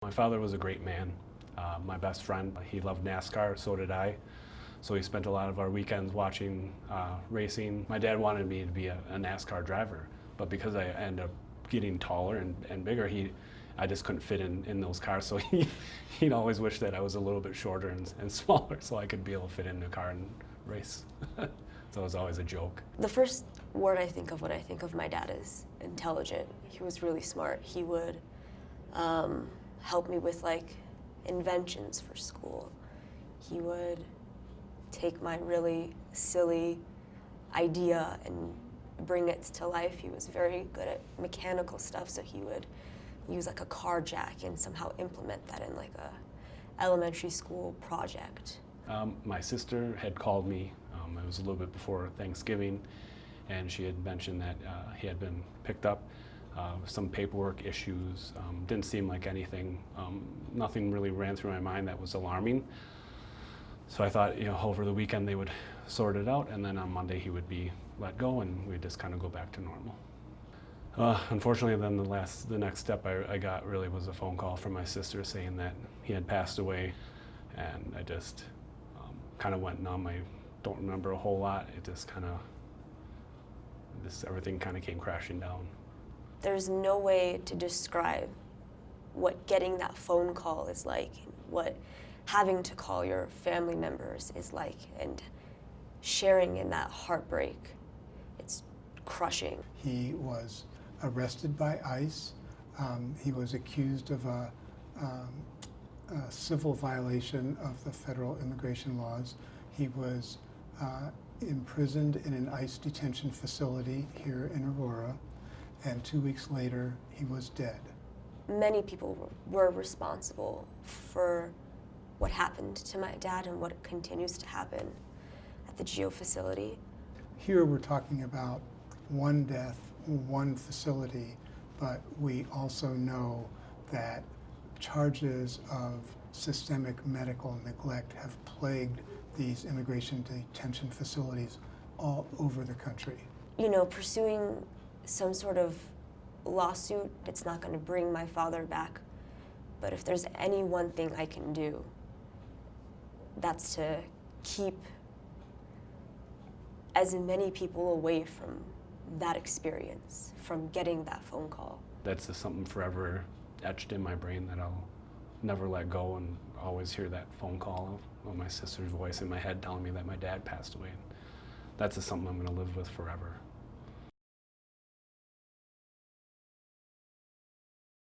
My father was a great man. My best friend, he loved NASCAR, so did I. So we spent a lot of our weekends watching racing. My dad wanted me to be a NASCAR driver, but because I ended up getting taller and bigger, I just couldn't fit in those cars. So he'd always wish that I was a little bit shorter and smaller so I could be able to fit in a car and race. So it was always a joke. The first word I think of when I think of my dad is intelligent. He was really smart. He would help me with inventions for school. He would take my really silly idea and bring it to life. He was very good at mechanical stuff, so he would use a car jack and somehow implement that in a elementary school project. My sister had called me, it was a little bit before Thanksgiving, and she had mentioned that he had been picked up, some paperwork issues. Didn't seem like anything, nothing really ran through my mind that was alarming. So I thought, over the weekend they would sort it out, and then on Monday he would be let go, and we'd just kind of go back to normal. Unfortunately, then the next step I got really was a phone call from my sister saying that he had passed away, and I just kind of went numb. I don't remember a whole lot. It just everything kind of came crashing down. There's no way to describe what getting that phone call is like, what having to call your family members is like, and sharing in that heartbreak. It's crushing. He was arrested by ICE. He was accused of a civil violation of the federal immigration laws. He was imprisoned in an ICE detention facility here in Aurora, and 2 weeks later, he was dead. Many people were responsible for what happened to my dad and what continues to happen at the GEO facility. Here we're talking about one death, one facility, but we also know that charges of systemic medical neglect have plagued these immigration detention facilities all over the country. Pursuing some sort of lawsuit, it's not going to bring my father back. But if there's any one thing I can do, that's to keep as many people away from that experience, from getting that phone call. That's just something forever etched in my brain that I'll never let go, and always hear that phone call of my sister's voice in my head telling me that my dad passed away. That's just something I'm going to live with forever.